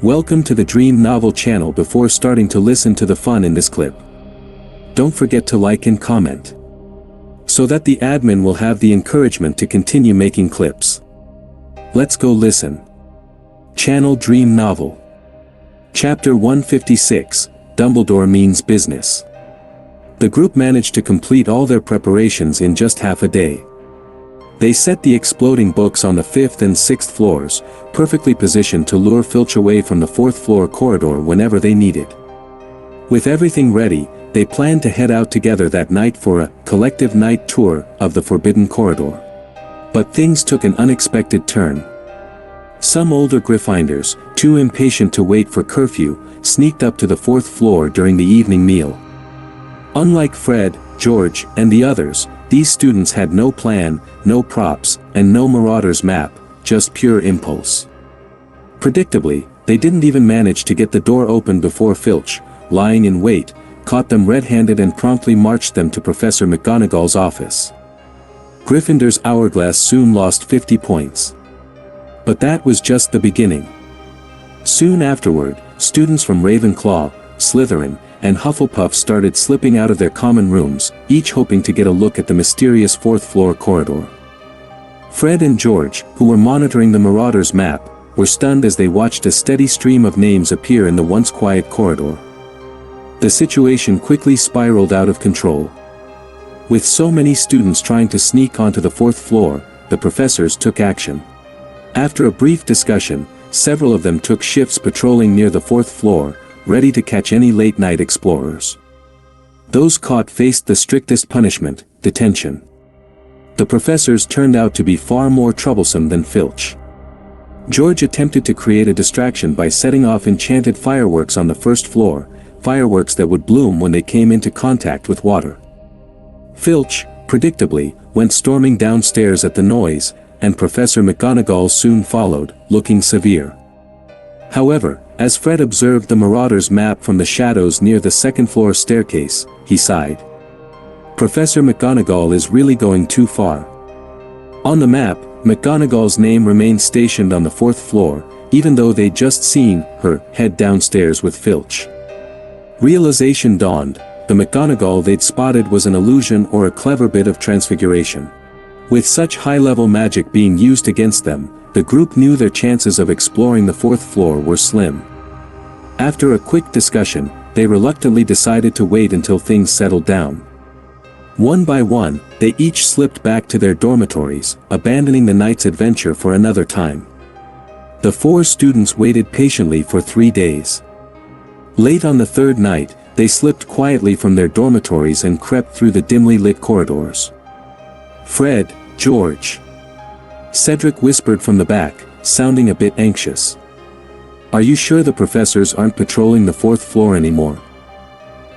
Welcome to the Dream Novel channel. Before starting to listen to the fun in this clip, don't forget to like and comment, so that the admin will have the encouragement to continue making clips. Let's go listen. Channel Dream Novel. Chapter 156, Dumbledore Means Business. The group managed to complete all their preparations in just half a day. They set the exploding books on the 5th and 6th floors, perfectly positioned to lure Filch away from the 4th floor corridor whenever they needed. With everything ready, they planned to head out together that night for a collective night tour of the Forbidden Corridor. But things took an unexpected turn. Some older Gryffindors, too impatient to wait for curfew, sneaked up to the 4th floor during the evening meal. Unlike Fred, George, and the others, these students had no plan, no props, and no Marauder's map, just pure impulse. Predictably, they didn't even manage to get the door open before Filch, lying in wait, caught them red-handed and promptly marched them to Professor McGonagall's office. Gryffindor's hourglass soon lost 50 points. But that was just the beginning. Soon afterward, students from Ravenclaw, Slytherin, and Hufflepuff started slipping out of their common rooms, each hoping to get a look at the mysterious 4th floor corridor. Fred and George, who were monitoring the Marauder's map, were stunned as they watched a steady stream of names appear in the once quiet corridor. The situation quickly spiraled out of control. With so many students trying to sneak onto the 4th floor, the professors took action. After a brief discussion, several of them took shifts patrolling near the 4th floor, ready to catch any late-night explorers. Those caught faced the strictest punishment, detention. The professors turned out to be far more troublesome than Filch. George attempted to create a distraction by setting off enchanted fireworks on the 1st floor, fireworks that would bloom when they came into contact with water. Filch, predictably, went storming downstairs at the noise, and Professor McGonagall soon followed, looking severe. However, as Fred observed the Marauder's map from the shadows near the 2nd floor staircase, he sighed. Professor McGonagall is really going too far. On the map, McGonagall's name remained stationed on the 4th floor, even though they'd just seen her head downstairs with Filch. Realization dawned: the McGonagall they'd spotted was an illusion or a clever bit of transfiguration. With such high-level magic being used against them, the group knew their chances of exploring the 4th floor were slim. After a quick discussion, they reluctantly decided to wait until things settled down. One by one, they each slipped back to their dormitories, abandoning the night's adventure for another time. The 4 students waited patiently for 3 days. Late on the 3rd night, they slipped quietly from their dormitories and crept through the dimly lit corridors. Fred, George. Cedric whispered from the back, sounding a bit anxious. Are you sure the professors aren't patrolling the 4th floor anymore?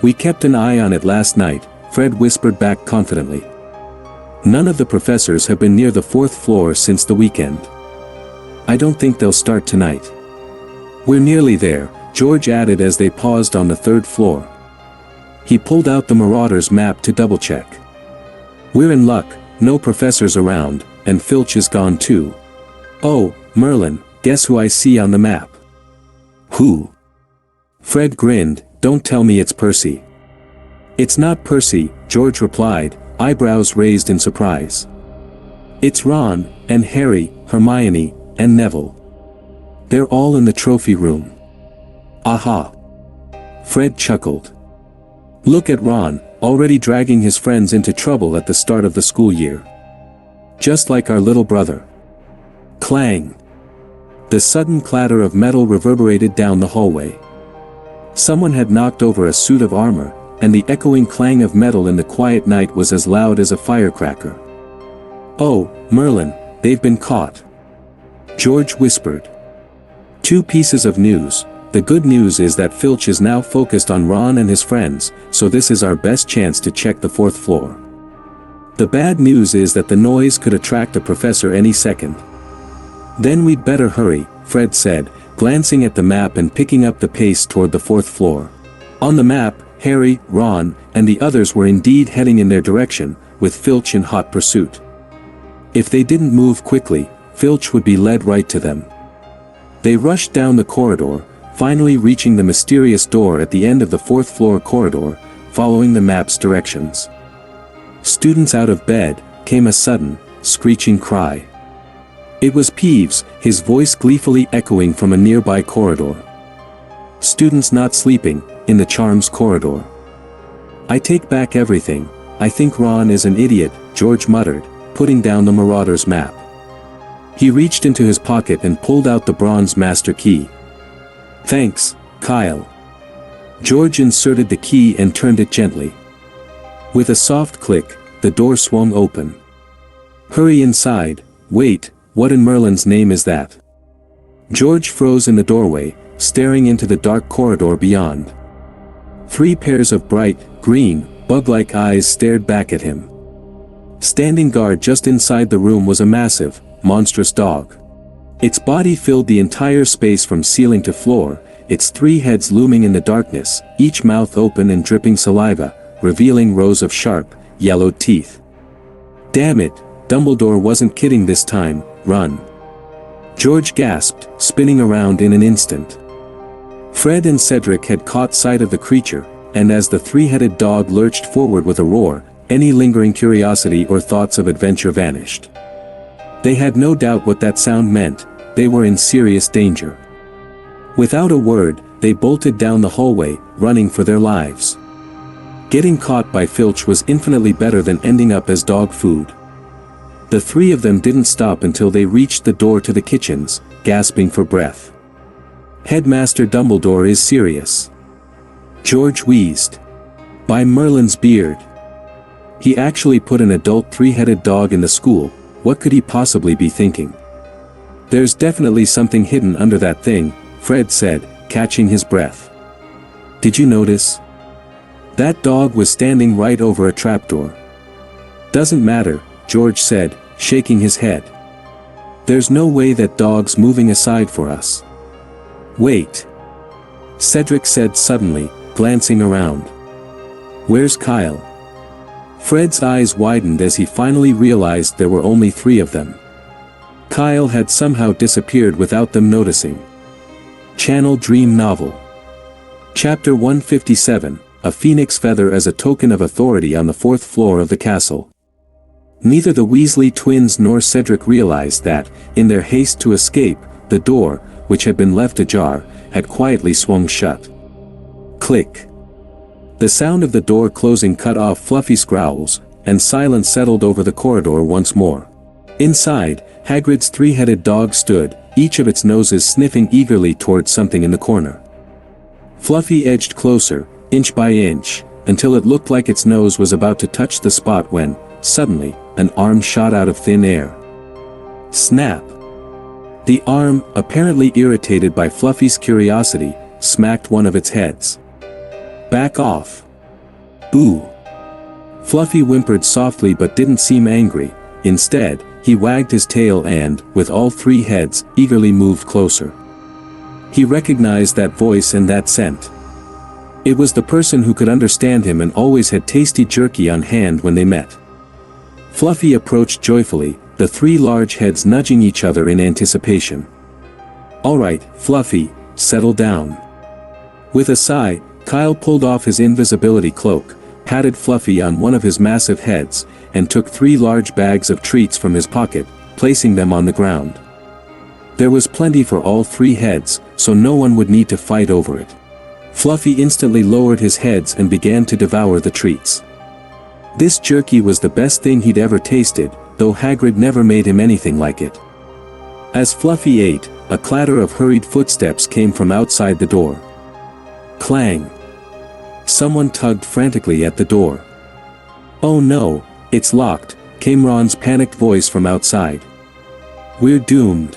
We kept an eye on it last night, Fred whispered back confidently. None of the professors have been near the 4th floor since the weekend. I don't think they'll start tonight. We're nearly there, George added as they paused on the 3rd floor. He pulled out the Marauder's map to double-check. We're in luck, no professors around, and Filch is gone too. Oh, Merlin, guess who I see on the map? Who? Fred grinned. Don't tell me it's Percy. It's not Percy, George replied, eyebrows raised in surprise. It's Ron, and Harry, Hermione, and Neville. They're all in the trophy room. Aha! Fred chuckled. Look at Ron, already dragging his friends into trouble at the start of the school year. Just like our little brother. Clang! The sudden clatter of metal reverberated down the hallway. Someone had knocked over a suit of armor, and the echoing clang of metal in the quiet night was as loud as a firecracker. Oh, Merlin, they've been caught. George whispered. 2 pieces of news. The good news is that Filch is now focused on Ron and his friends, so this is our best chance to check the 4th floor. The bad news is that the noise could attract a professor any second. Then we'd better hurry, Fred said, glancing at the map and picking up the pace toward the 4th floor. On the map, Harry, Ron, and the others were indeed heading in their direction, with Filch in hot pursuit. If they didn't move quickly, Filch would be led right to them. They rushed down the corridor, finally reaching the mysterious door at the end of the fourth-floor corridor, following the map's directions. Students out of bed, came a sudden, screeching cry. It was Peeves, his voice gleefully echoing from a nearby corridor. Students not sleeping, in the charms corridor. I take back everything, I think Ron is an idiot, George muttered, putting down the Marauder's map. He reached into his pocket and pulled out the bronze master key. Thanks, Kyle. George inserted the key and turned it gently. With a soft click, the door swung open. Hurry inside. Wait, what in Merlin's name is that? George froze in the doorway, staring into the dark corridor beyond. 3 pairs of bright, green, bug-like eyes stared back at him. Standing guard just inside the room was a massive, monstrous dog. Its body filled the entire space from ceiling to floor, its 3 heads looming in the darkness, each mouth open and dripping saliva, revealing rows of sharp, yellowed teeth. Damn it, Dumbledore wasn't kidding this time. Run. George gasped, spinning around in an instant. Fred and Cedric had caught sight of the creature, and as the 3-headed dog lurched forward with a roar, any lingering curiosity or thoughts of adventure vanished. They had no doubt what that sound meant. They were in serious danger. Without a word, they bolted down the hallway, running for their lives. Getting caught by Filch was infinitely better than ending up as dog food. The 3 of them didn't stop until they reached the door to the kitchens, gasping for breath. Headmaster Dumbledore is serious. George wheezed. By Merlin's beard. He actually put an adult 3-headed dog in the school. What could he possibly be thinking? There's definitely something hidden under that thing, Fred said, catching his breath. Did you notice? That dog was standing right over a trapdoor. Doesn't matter, George said, shaking his head. There's no way that dog's moving aside for us. Wait. Cedric said suddenly, glancing around. Where's Kyle? Fred's eyes widened as he finally realized there were only 3 of them. Kyle had somehow disappeared without them noticing. Channel Dream Novel. Chapter 157, A Phoenix Feather as a Token of Authority on the 4th floor of the castle. Neither the Weasley twins nor Cedric realized that, in their haste to escape, the door, which had been left ajar, had quietly swung shut. Click. The sound of the door closing cut off Fluffy's growls, and silence settled over the corridor once more. Inside, Hagrid's 3-headed dog stood, each of its noses sniffing eagerly towards something in the corner. Fluffy edged closer, inch by inch, until it looked like its nose was about to touch the spot when, suddenly, an arm shot out of thin air. Snap! The arm, apparently irritated by Fluffy's curiosity, smacked one of its heads. Back off! Boo! Fluffy whimpered softly but didn't seem angry. Instead, he wagged his tail and, with all 3 heads, eagerly moved closer. He recognized that voice and that scent. It was the person who could understand him and always had tasty jerky on hand when they met. Fluffy approached joyfully, the 3 large heads nudging each other in anticipation. Alright, Fluffy, settle down. With a sigh, Kyle pulled off his invisibility cloak, patted Fluffy on one of his massive heads, and took 3 large bags of treats from his pocket, placing them on the ground. There was plenty for all 3 heads, so no one would need to fight over it. Fluffy instantly lowered his heads and began to devour the treats. This jerky was the best thing he'd ever tasted, though Hagrid never made him anything like it. As Fluffy ate, a clatter of hurried footsteps came from outside the door. Clang! Someone tugged frantically at the door. Oh no, it's locked, came Ron's panicked voice from outside. We're doomed.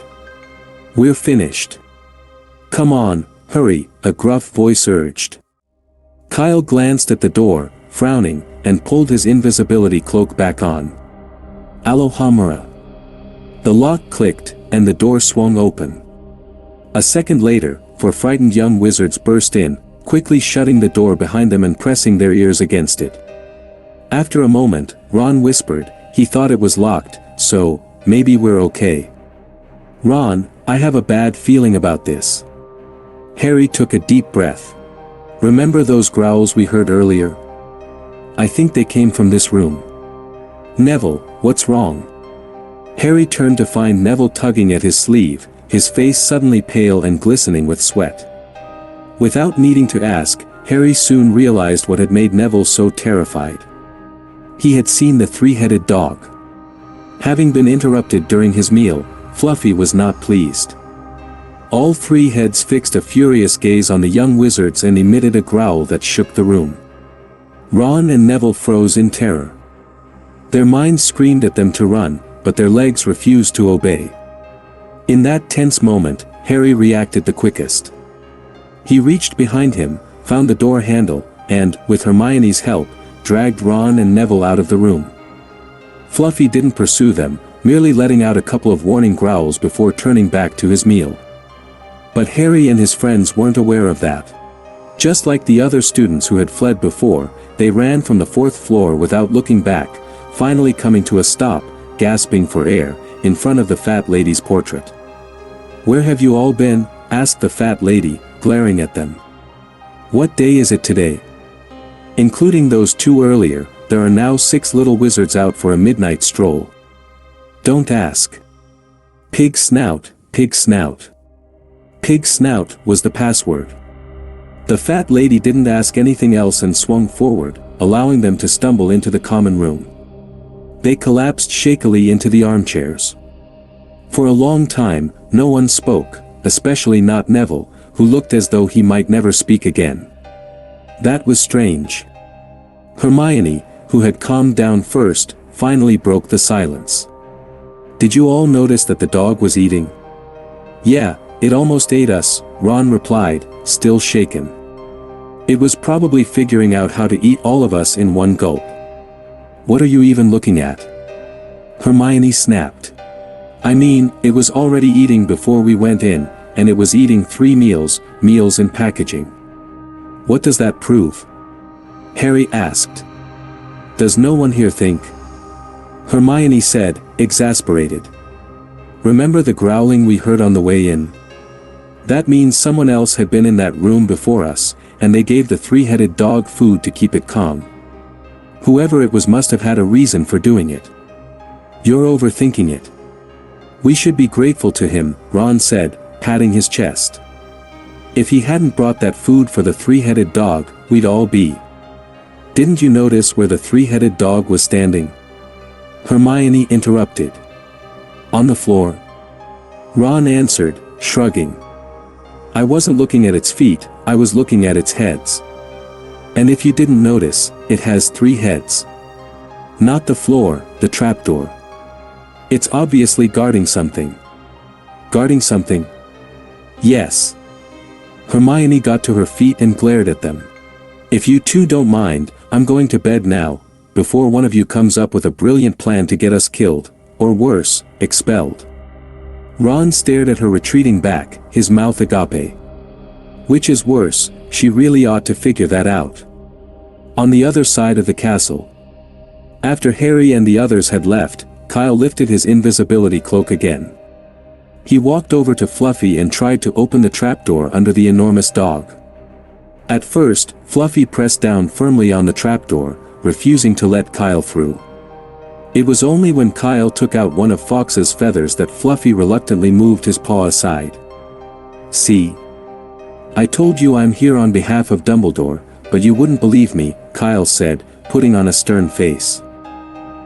We're finished. Come on, hurry, a gruff voice urged. Kyle glanced at the door, frowning, and pulled his invisibility cloak back on. Alohomora. The lock clicked, and the door swung open. A second later, 4 frightened young wizards burst in, quickly shutting the door behind them and pressing their ears against it. After a moment, Ron whispered, he thought it was locked, so, maybe we're okay. Ron, I have a bad feeling about this. Harry took a deep breath. Remember those growls we heard earlier? I think they came from this room. Neville, what's wrong? Harry turned to find Neville tugging at his sleeve, his face suddenly pale and glistening with sweat. Without needing to ask, Harry soon realized what had made Neville so terrified. He had seen the three-headed dog. Having been interrupted during his meal, Fluffy was not pleased. All three heads fixed a furious gaze on the young wizards and emitted a growl that shook the room. Ron and Neville froze in terror. Their minds screamed at them to run, but their legs refused to obey. In that tense moment, Harry reacted the quickest. He reached behind him, found the door handle, and, with Hermione's help, dragged Ron and Neville out of the room. Fluffy didn't pursue them, merely letting out a couple of warning growls before turning back to his meal. But Harry and his friends weren't aware of that. Just like the other students who had fled before, they ran from the fourth floor without looking back, finally coming to a stop, gasping for air, in front of the fat lady's portrait. "Where have you all been?" asked the fat lady, glaring at them. "What day is it today?" Including those two earlier, there are now 6 little wizards out for a midnight stroll. Don't ask. Pig snout, pig snout. Pig snout was the password. The fat lady didn't ask anything else and swung forward, allowing them to stumble into the common room. They collapsed shakily into the armchairs. For a long time, no one spoke, especially not Neville, who looked as though he might never speak again. That was strange. Hermione, who had calmed down first, finally broke the silence. "Did you all notice that the dog was eating?" "Yeah, it almost ate us," Ron replied, still shaken. "It was probably figuring out how to eat all of us in one gulp." "What are you even looking at?" Hermione snapped. "I mean, it was already eating before we went in, and it was eating 3 meals in packaging." "What does that prove?" Harry asked. "Does no one here think?" Hermione said, exasperated. "Remember the growling we heard on the way in? That means someone else had been in that room before us, and they gave the three-headed dog food to keep it calm. Whoever it was must have had a reason for doing it." "You're overthinking it." "We should be grateful to him," Ron said, patting his chest. "If he hadn't brought that food for the three-headed dog, we'd all be." "Didn't you notice where the three-headed dog was standing?" Hermione interrupted. "On the floor." Ron answered, shrugging. "I wasn't looking at its feet, I was looking at its heads. And if you didn't notice, it has 3 heads. Not the floor, the trapdoor. It's obviously guarding something." "Guarding something?" "Yes." Hermione got to her feet and glared at them. "If you two don't mind, I'm going to bed now, before one of you comes up with a brilliant plan to get us killed, or worse, expelled." Ron stared at her retreating back, his mouth agape. Which is worse, she really ought to figure that out. On the other side of the castle. After Harry and the others had left, Kyle lifted his invisibility cloak again. He walked over to Fluffy and tried to open the trapdoor under the enormous dog. At first, Fluffy pressed down firmly on the trapdoor, refusing to let Kyle through. It was only when Kyle took out one of Fox's feathers that Fluffy reluctantly moved his paw aside. "See? I told you I'm here on behalf of Dumbledore, but you wouldn't believe me," Kyle said, putting on a stern face.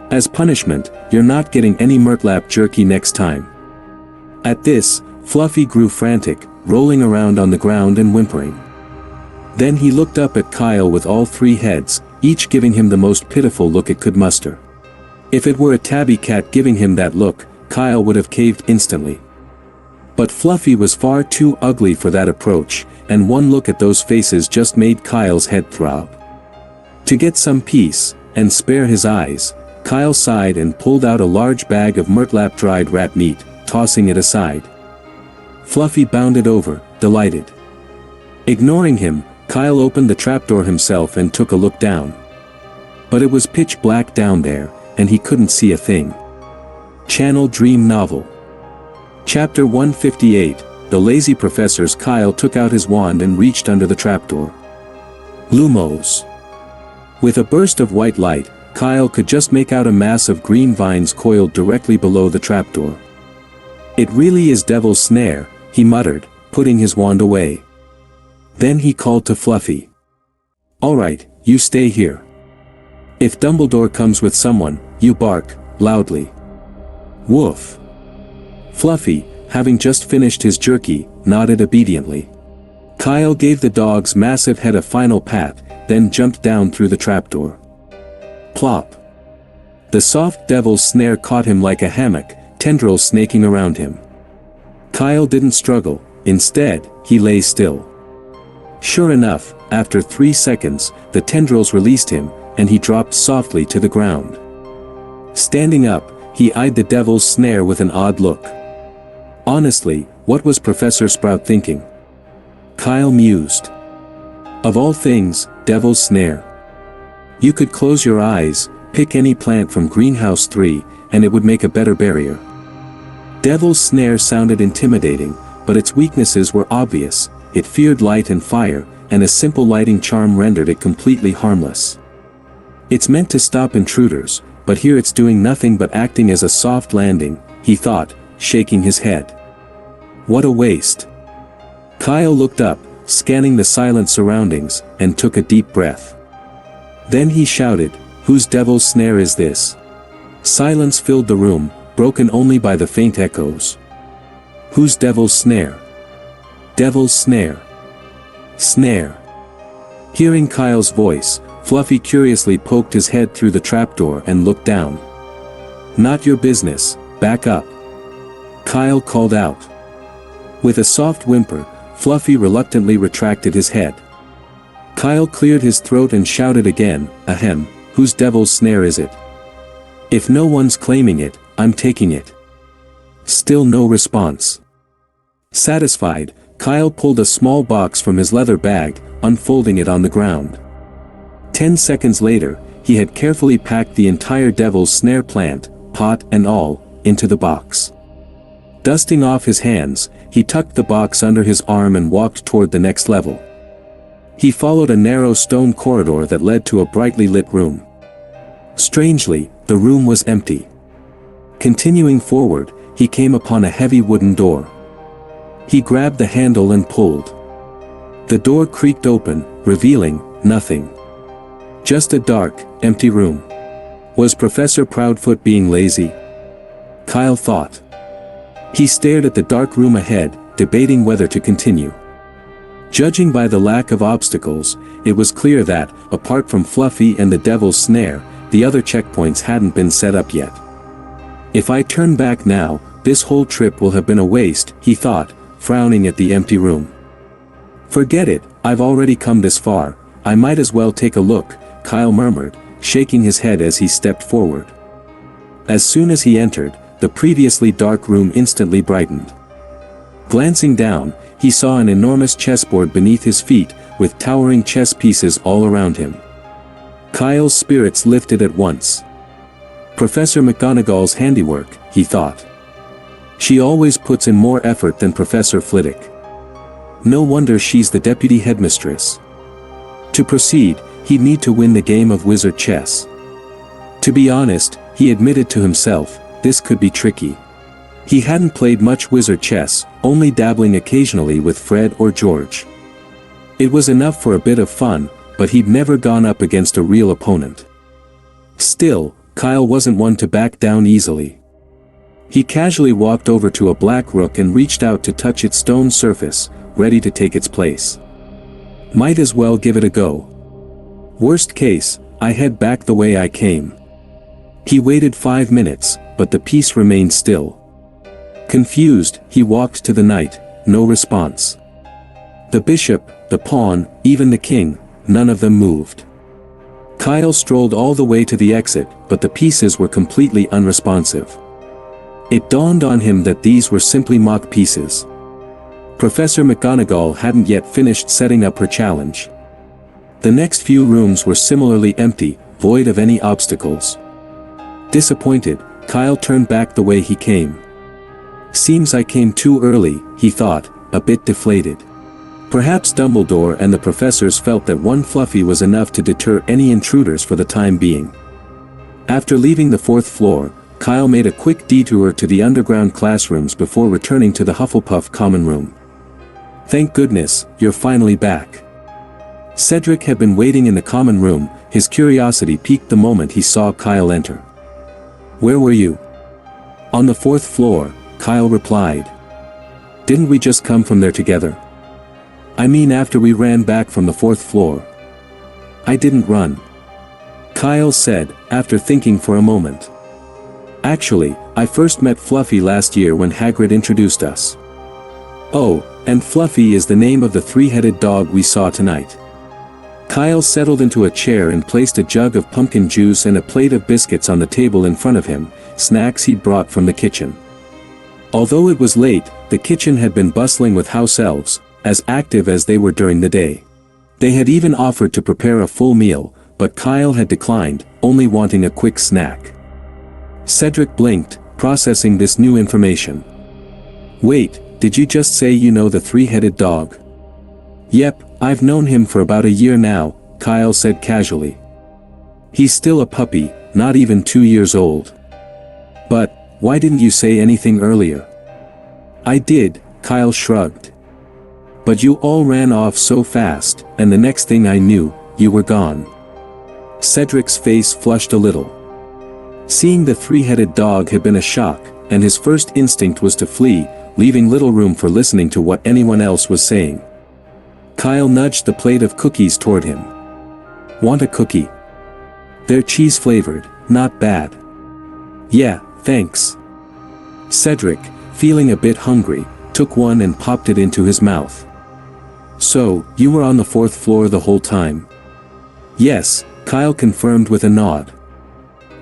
"As punishment, you're not getting any Murtlap jerky next time." At this, Fluffy grew frantic, rolling around on the ground and whimpering. Then he looked up at Kyle with all 3 heads, each giving him the most pitiful look it could muster. If it were a tabby cat giving him that look, Kyle would have caved instantly. But Fluffy was far too ugly for that approach, and one look at those faces just made Kyle's head throb. To get some peace, and spare his eyes, Kyle sighed and pulled out a large bag of Murtlap dried rat meat, tossing it aside. Fluffy bounded over, delighted. Ignoring him, Kyle opened the trapdoor himself and took a look down. But it was pitch black down there, and he couldn't see a thing. Channel Dream Novel. Chapter 158, the lazy professors. Kyle took out his wand and reached under the trapdoor. Lumos. With a burst of white light, Kyle could just make out a mass of green vines coiled directly below the trapdoor. "It really is Devil's Snare," he muttered, putting his wand away. Then he called to Fluffy. "All right, you stay here. If Dumbledore comes with someone, you bark loudly." Woof. Fluffy, having just finished his jerky, nodded obediently. Kyle gave the dog's massive head a final pat, then jumped down through the trapdoor. Plop. The soft Devil's Snare caught him like a hammock, tendrils snaking around him. Kyle didn't struggle, instead, he lay still. Sure enough, after 3 seconds, the tendrils released him, and he dropped softly to the ground. Standing up, he eyed the Devil's Snare with an odd look. Honestly, what was Professor Sprout thinking? Kyle mused. Of all things, Devil's Snare. You could close your eyes, pick any plant from Greenhouse 3, and it would make a better barrier. Devil's Snare sounded intimidating, but its weaknesses were obvious. It feared light and fire, and a simple lighting charm rendered it completely harmless. It's meant to stop intruders, but here it's doing nothing but acting as a soft landing, he thought, shaking his head. What a waste. Kyle looked up, scanning the silent surroundings, and took a deep breath. Then he shouted, "Whose Devil's Snare is this?" Silence filled the room, broken only by the faint echoes. Whose Devil's Snare? Devil's Snare. Snare. Hearing Kyle's voice, Fluffy curiously poked his head through the trapdoor and looked down. "Not your business, back up," Kyle called out. With a soft whimper, Fluffy reluctantly retracted his head. Kyle cleared his throat and shouted again, "Ahem, whose Devil's Snare is it? If no one's claiming it, I'm taking it." Still no response. Satisfied, Kyle pulled a small box from his leather bag, unfolding it on the ground. 10 seconds later, he had carefully packed the entire Devil's Snare plant, pot and all, into the box. Dusting off his hands, he tucked the box under his arm and walked toward the next level. He followed a narrow stone corridor that led to a brightly lit room. Strangely, the room was empty. Continuing forward, he came upon a heavy wooden door. He grabbed the handle and pulled. The door creaked open, revealing nothing. Just a dark, empty room. Was Professor Proudfoot being lazy? Kyle thought. He stared at the dark room ahead, debating whether to continue. Judging by the lack of obstacles, it was clear that, apart from Fluffy and the Devil's Snare, the other checkpoints hadn't been set up yet. If I turn back now, this whole trip will have been a waste, he thought, frowning at the empty room. Forget it, I've already come this far, I might as well take a look, Kyle murmured, shaking his head as he stepped forward. As soon as he entered, the previously dark room instantly brightened. Glancing down, he saw an enormous chessboard beneath his feet, with towering chess pieces all around him. Kyle's spirits lifted at once. Professor McGonagall's handiwork, he thought. She always puts in more effort than Professor Flitwick. No wonder she's the deputy headmistress. To proceed, he'd need to win the game of wizard chess. To be honest, he admitted to himself, this could be tricky. He hadn't played much wizard chess, only dabbling occasionally with Fred or George. It was enough for a bit of fun, but he'd never gone up against a real opponent. Still, Kyle wasn't one to back down easily. He casually walked over to a black rook and reached out to touch its stone surface, ready to take its place. Might as well give it a go. Worst case, I head back the way I came. He waited 5 minutes, but the piece remained still. Confused, he walked to the knight, no response. The bishop, the pawn, even the king, none of them moved. Kyle strolled all the way to the exit, but the pieces were completely unresponsive. It dawned on him that these were simply mock pieces. Professor McGonagall hadn't yet finished setting up her challenge. The next few rooms were similarly empty, void of any obstacles. Disappointed, Kyle turned back the way he came. Seems I came too early, he thought, a bit deflated. Perhaps Dumbledore and the professors felt that one Fluffy was enough to deter any intruders for the time being. After leaving the 4th floor, Kyle made a quick detour to the underground classrooms before returning to the Hufflepuff common room. "Thank goodness, you're finally back." Cedric had been waiting in the common room, his curiosity piqued the moment he saw Kyle enter. "Where were you?" "On the 4th floor," Kyle replied. "Didn't we just come from there together?" "I mean after we ran back from the 4th floor." "I didn't run," Kyle said, after thinking for a moment. "Actually, I first met Fluffy last year when Hagrid introduced us." "Oh, and Fluffy is the name of the 3-headed dog we saw tonight." Kyle settled into a chair and placed a jug of pumpkin juice and a plate of biscuits on the table in front of him, snacks he'd brought from the kitchen. Although it was late, the kitchen had been bustling with house elves, as active as they were during the day. They had even offered to prepare a full meal, but Kyle had declined, only wanting a quick snack. Cedric blinked, processing this new information. "Wait, did you just say you know the 3-headed dog?" "Yep, I've known him for about a year now," Kyle said casually. "He's still a puppy, not even 2 years old." "But, why didn't you say anything earlier?" "I did," Kyle shrugged. "But you all ran off so fast, and the next thing I knew, you were gone." Cedric's face flushed a little. Seeing the 3-headed dog had been a shock, and his first instinct was to flee, leaving little room for listening to what anyone else was saying. Kyle nudged the plate of cookies toward him. "Want a cookie? They're cheese-flavored, not bad." "Yeah, thanks." Cedric, feeling a bit hungry, took one and popped it into his mouth. "So, you were on the 4th floor the whole time?" "Yes," Kyle confirmed with a nod.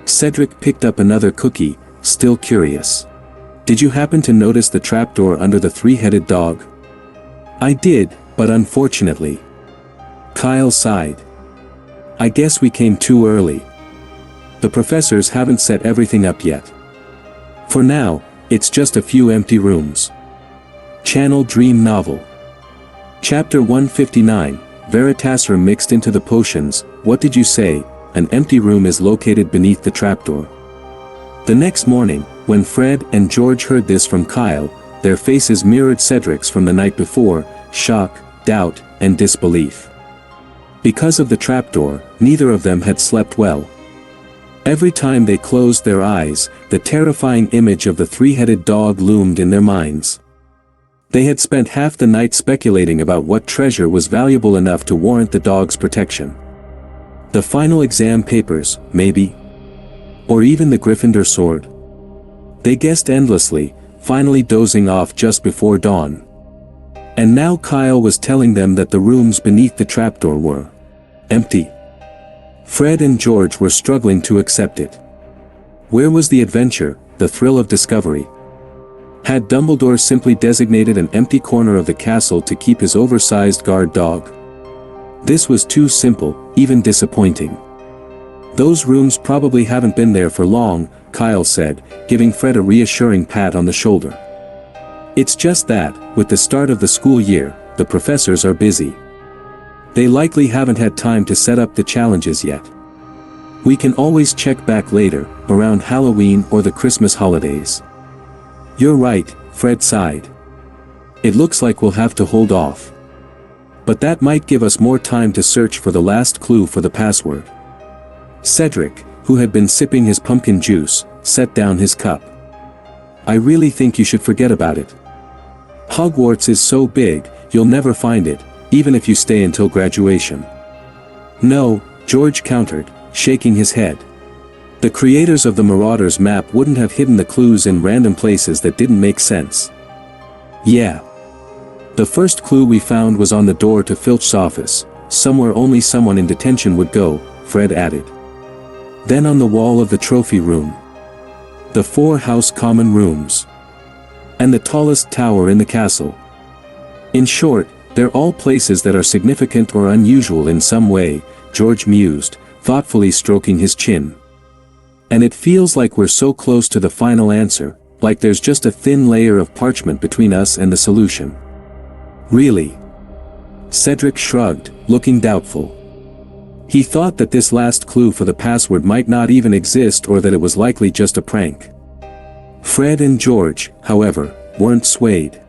Cedric picked up another cookie, still curious. "Did you happen to notice the trapdoor under the 3-headed dog?" "I did, but unfortunately." Kyle sighed. "I guess we came too early. The professors haven't set everything up yet. For now, it's just a few empty rooms." Channel Dream Novel. Chapter 159, Veritaserum mixed into the potions. What did you say? An empty room is located beneath the trapdoor. The next morning, when Fred and George heard this from Kyle, their faces mirrored Cedric's from the night before, shock, doubt, and disbelief. Because of the trapdoor, neither of them had slept well. Every time they closed their eyes, the terrifying image of the 3-headed dog loomed in their minds. They had spent half the night speculating about what treasure was valuable enough to warrant the dog's protection. The final exam papers, maybe? Or even the Gryffindor sword? They guessed endlessly, finally dozing off just before dawn. And now Kyle was telling them that the rooms beneath the trapdoor were empty. Fred and George were struggling to accept it. Where was the adventure, the thrill of discovery? Had Dumbledore simply designated an empty corner of the castle to keep his oversized guard dog? This was too simple, even disappointing. "Those rooms probably haven't been there for long," Kyle said, giving Fred a reassuring pat on the shoulder. "It's just that, with the start of the school year, the professors are busy. They likely haven't had time to set up the challenges yet. We can always check back later, around Halloween or the Christmas holidays." "You're right," Fred sighed. "It looks like we'll have to hold off. But that might give us more time to search for the last clue for the password." Cedric, who had been sipping his pumpkin juice, set down his cup. "I really think you should forget about it. Hogwarts is so big, you'll never find it, even if you stay until graduation." "No," George countered, shaking his head. "The creators of the Marauders map wouldn't have hidden the clues in random places that didn't make sense." "Yeah. The first clue we found was on the door to Filch's office, somewhere only someone in detention would go," Fred added. "Then on the wall of the trophy room. The 4 house common rooms. And the tallest tower in the castle. In short, they're all places that are significant or unusual in some way," George mused, thoughtfully stroking his chin. "And it feels like we're so close to the final answer, like there's just a thin layer of parchment between us and the solution." Really? Cedric shrugged, looking doubtful. He thought that this last clue for the password might not even exist or that it was likely just a prank. Fred and George, however, weren't swayed.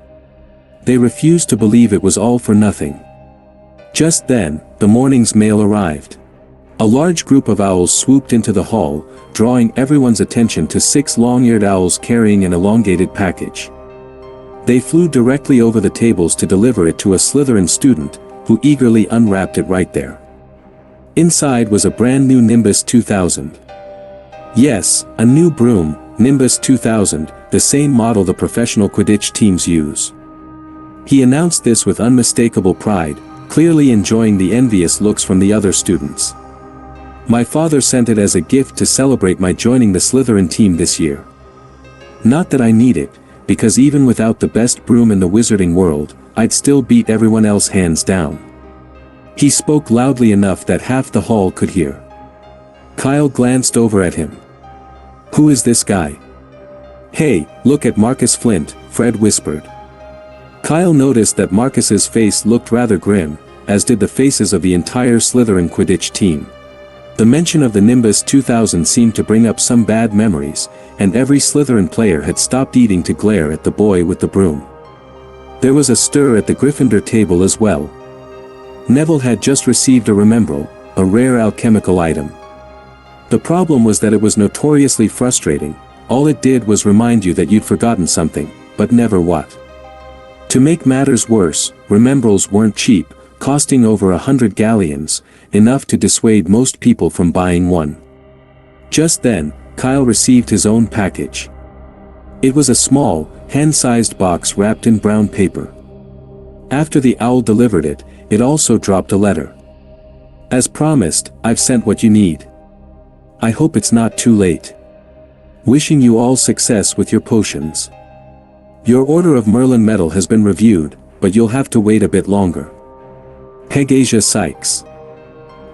They refused to believe it was all for nothing. Just then, the morning's mail arrived. A large group of owls swooped into the hall, drawing everyone's attention to 6 long-eared owls carrying an elongated package. They flew directly over the tables to deliver it to a Slytherin student, who eagerly unwrapped it right there. Inside was a brand new Nimbus 2000. Yes, a new broom, Nimbus 2000, the same model the professional Quidditch teams use. He announced this with unmistakable pride, clearly enjoying the envious looks from the other students. My father sent it as a gift to celebrate my joining the Slytherin team this year. Not that I need it, because even without the best broom in the wizarding world, I'd still beat everyone else hands down. He spoke loudly enough that half the hall could hear. Kyle glanced over at him. Who is this guy? Hey, look at Marcus Flint, Fred whispered. Kyle noticed that Marcus's face looked rather grim, as did the faces of the entire Slytherin Quidditch team. The mention of the Nimbus 2000 seemed to bring up some bad memories, and every Slytherin player had stopped eating to glare at the boy with the broom. There was a stir at the Gryffindor table as well. Neville had just received a Remembrall, a rare alchemical item. The problem was that it was notoriously frustrating. All it did was remind you that you'd forgotten something, but never what. To make matters worse, Remembralls weren't cheap, costing over 100 galleons, enough to dissuade most people from buying one. Just then, Kyle received his own package. It was a small, hand-sized box wrapped in brown paper. After the owl delivered it, it also dropped a letter. As promised, I've sent what you need. I hope it's not too late. Wishing you all success with your potions. Your Order of Merlin medal has been reviewed, but you'll have to wait a bit longer. Pegasia Sykes.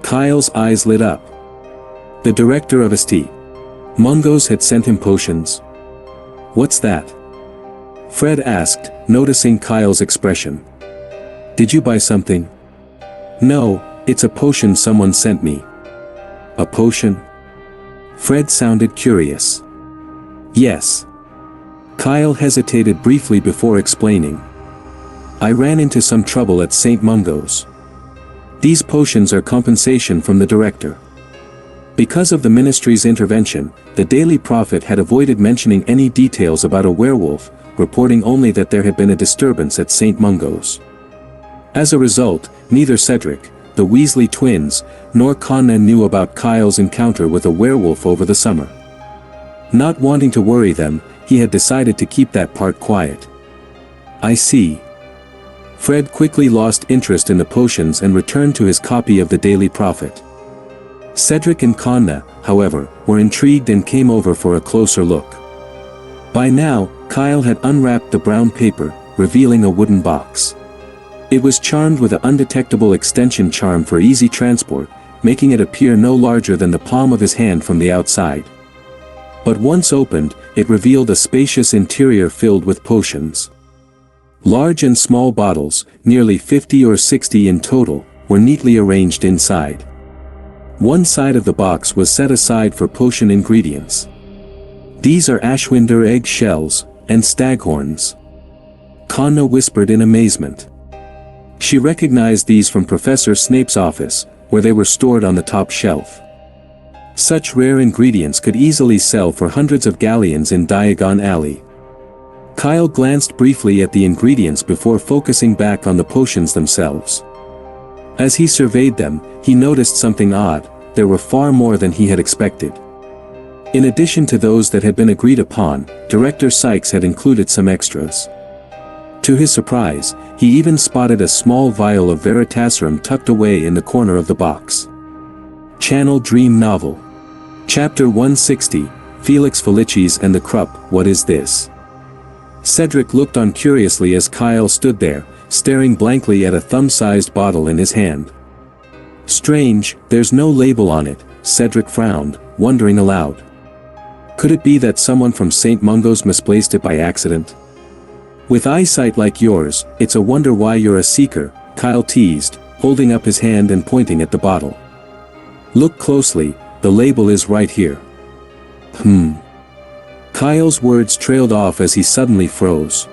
Kyle's eyes lit up. The director of St. Mungo's had sent him potions. What's that? Fred asked, noticing Kyle's expression. Did you buy something? No, it's a potion someone sent me. A potion? Fred sounded curious. Yes. Kyle hesitated briefly before explaining. I ran into some trouble at St. Mungo's. These potions are compensation from the director. Because of the ministry's intervention, the Daily Prophet had avoided mentioning any details about a werewolf, reporting only that there had been a disturbance at St. Mungo's. As a result, neither Cedric, the Weasley twins, nor Conna knew about Kyle's encounter with a werewolf over the summer. Not wanting to worry them, he had decided to keep that part quiet. I see. Fred quickly lost interest in the potions and returned to his copy of the Daily Prophet. Cedric and Conna, however, were intrigued and came over for a closer look. By now, Kyle had unwrapped the brown paper, revealing a wooden box. It was charmed with an undetectable extension charm for easy transport, making it appear no larger than the palm of his hand from the outside. But once opened, it revealed a spacious interior filled with potions. Large and small bottles, nearly 50 or 60 in total, were neatly arranged inside. One side of the box was set aside for potion ingredients. These are Ashwinder egg shells, and staghorns. Conna whispered in amazement. She recognized these from Professor Snape's office, where they were stored on the top shelf. Such rare ingredients could easily sell for hundreds of galleons in Diagon Alley. Kyle glanced briefly at the ingredients before focusing back on the potions themselves. As he surveyed them, he noticed something odd. There were far more than he had expected. In addition to those that had been agreed upon, Director Sykes had included some extras. To his surprise, he even spotted a small vial of Veritaserum tucked away in the corner of the box. Channel Dream Novel. Chapter 160, Felix Felicis and the Krupp. What is this? Cedric looked on curiously as Kyle stood there, staring blankly at a thumb-sized bottle in his hand. Strange, there's no label on it, Cedric frowned, wondering aloud. Could it be that someone from St. Mungo's misplaced it by accident? With eyesight like yours, it's a wonder why you're a seeker, Kyle teased, holding up his hand and pointing at the bottle. Look closely, the label is right here. Kyle's words trailed off as he suddenly froze.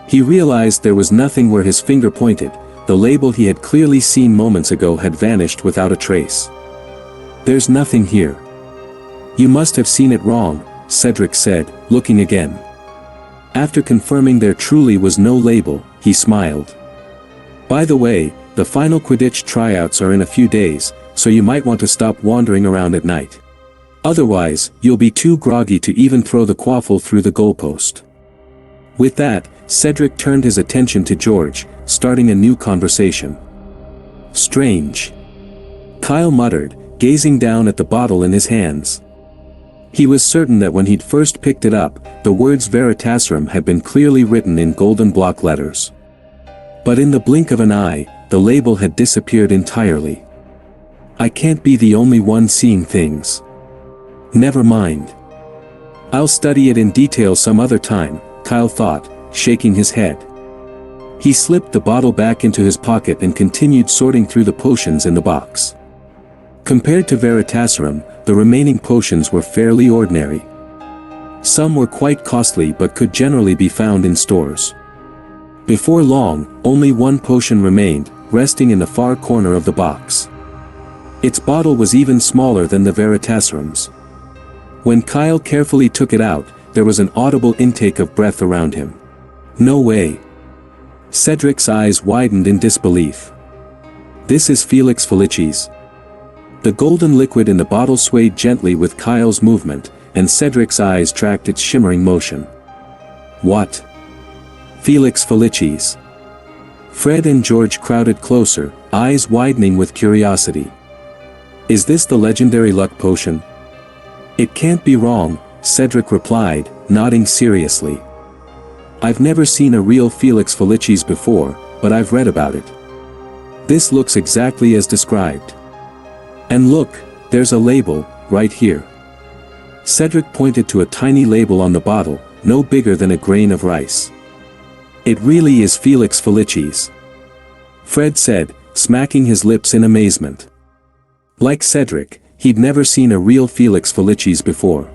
He realized there was nothing where his finger pointed. The label he had clearly seen moments ago had vanished without a trace. There's nothing here. You must have seen it wrong, Cedric said, looking again. After confirming there truly was no label, he smiled. By the way, the final Quidditch tryouts are in a few days, so you might want to stop wandering around at night. Otherwise, you'll be too groggy to even throw the quaffle through the goalpost. With that, Cedric turned his attention to George, starting a new conversation. Strange. Kyle muttered, gazing down at the bottle in his hands. He was certain that when he'd first picked it up, the words Veritaserum had been clearly written in golden block letters. But in the blink of an eye, the label had disappeared entirely. I can't be the only one seeing things. Never mind. I'll study it in detail some other time, Kyle thought, shaking his head. He slipped the bottle back into his pocket and continued sorting through the potions in the box. Compared to Veritaserum, the remaining potions were fairly ordinary. Some were quite costly but could generally be found in stores. Before long, only one potion remained, resting in the far corner of the box. Its bottle was even smaller than the Veritaserum's. When Kyle carefully took it out, there was an audible intake of breath around him. No way. Cedric's eyes widened in disbelief. This is Felix Felicis. The golden liquid in the bottle swayed gently with Kyle's movement, and Cedric's eyes tracked its shimmering motion. What? Felix Felicis. Fred and George crowded closer, eyes widening with curiosity. Is this the legendary luck potion? It can't be wrong, Cedric replied, nodding seriously. I've never seen a real Felix Felicis before, but I've read about it. This looks exactly as described. And look, there's a label, right here. Cedric pointed to a tiny label on the bottle, no bigger than a grain of rice. It really is Felix Felicis. Fred said, smacking his lips in amazement. Like Cedric, he'd never seen a real Felix Felicis before.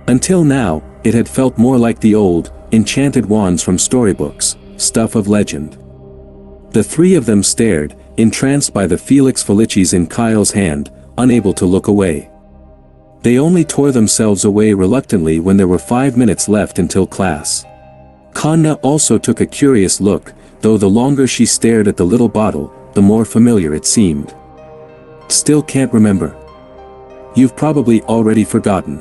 Until now, it had felt more like the old, enchanted wands from storybooks, stuff of legend. The three of them stared, entranced by the Felix Felicis in Kyle's hand, unable to look away. They only tore themselves away reluctantly when there were 5 minutes left until class. Kanna also took a curious look, though the longer she stared at the little bottle, the more familiar it seemed. Still can't remember. You've probably already forgotten.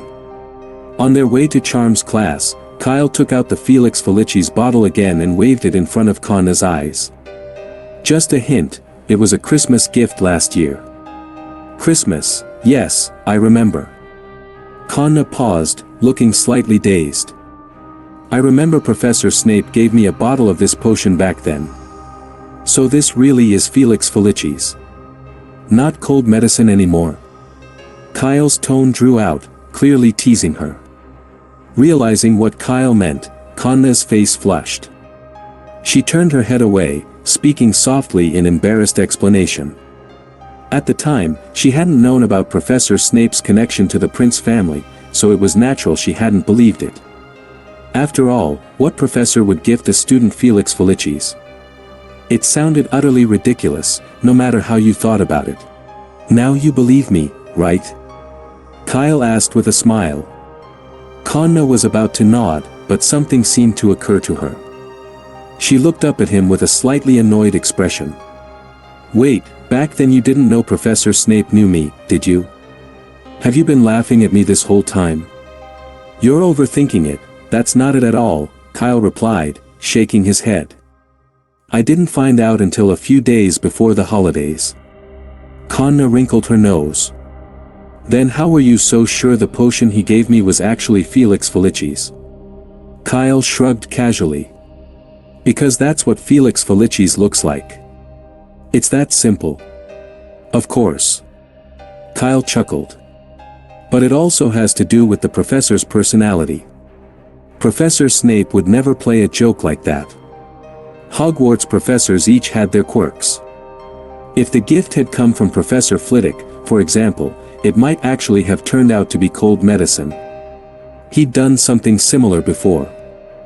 On their way to Charm's class, Kyle took out the Felix Felicis bottle again and waved it in front of Kanna's eyes. Just a hint, it was a Christmas gift last year. Christmas, yes, I remember. Kanna paused, looking slightly dazed. I remember Professor Snape gave me a bottle of this potion back then. So this really is Felix Felicis. Not cold medicine anymore. Kyle's tone drew out, clearly teasing her. Realizing what Kyle meant, Kanna's face flushed. She turned her head away, speaking softly in embarrassed explanation. At the time, she hadn't known about Professor Snape's connection to the Prince family, so it was natural she hadn't believed it. After all, what professor would gift a student Felix Felicis? It sounded utterly ridiculous, no matter how you thought about it. Now you believe me, right? Kyle asked with a smile. Kanna was about to nod, but something seemed to occur to her. She looked up at him with a slightly annoyed expression. Wait, back then you didn't know Professor Snape knew me, did you? Have you been laughing at me this whole time? You're overthinking it, that's not it at all, Kyle replied, shaking his head. I didn't find out until a few days before the holidays. Kanna wrinkled her nose. Then how were you so sure the potion he gave me was actually Felix Felicis? Kyle shrugged casually. Because that's what Felix Felicis looks like. It's that simple. Of course. Kyle chuckled. But it also has to do with the professor's personality. Professor Snape would never play a joke like that. Hogwarts professors each had their quirks. If the gift had come from Professor Flitwick, for example, it might actually have turned out to be cold medicine. He'd done something similar before.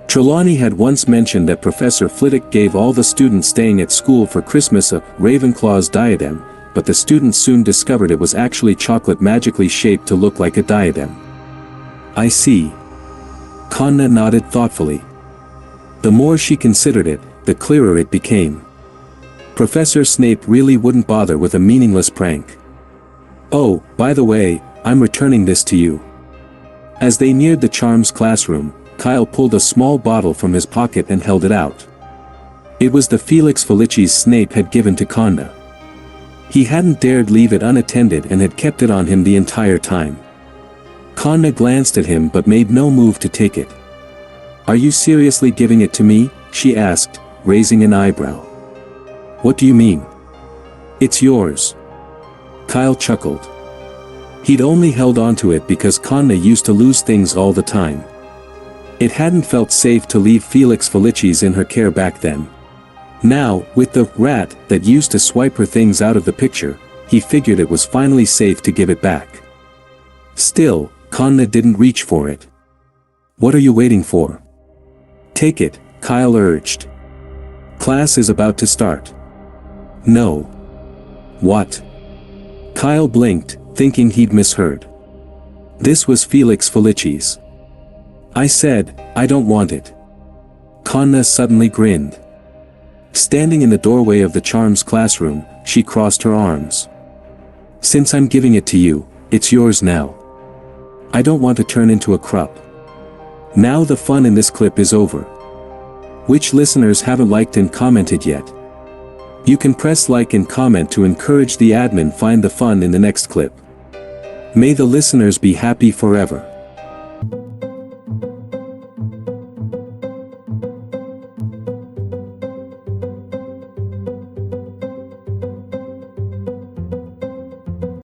Trelawney had once mentioned that Professor Flitwick gave all the students staying at school for Christmas a Ravenclaw's diadem, but the students soon discovered it was actually chocolate magically shaped to look like a diadem. I see. Kanna nodded thoughtfully. The more she considered it, the clearer it became. Professor Snape really wouldn't bother with a meaningless prank. Oh, by the way, I'm returning this to you. As they neared the charms classroom, Kyle pulled a small bottle from his pocket and held it out. It was the Felix Felicis Snape had given to Kanna. He hadn't dared leave it unattended and had kept it on him the entire time. Kanna glanced at him but made no move to take it. Are you seriously giving it to me? She asked, raising an eyebrow. What do you mean? It's yours. Kyle chuckled. He'd only held onto it because Kanna used to lose things all the time. It hadn't felt safe to leave Felix Felicis in her care back then. Now, with the rat that used to swipe her things out of the picture, he figured it was finally safe to give it back. Still, Kanna didn't reach for it. What are you waiting for? Take it, Kyle urged. Class is about to start. No. What? Kyle blinked, thinking he'd misheard. This was Felix Felicis. I said, I don't want it. Kanna suddenly grinned. Standing in the doorway of the charms classroom, she crossed her arms. Since I'm giving it to you, it's yours now. I don't want to turn into a Krupp. Now the fun in this clip is over. Which listeners haven't liked and commented yet? You can press like and comment to encourage the admin find the fun in the next clip. May the listeners be happy forever.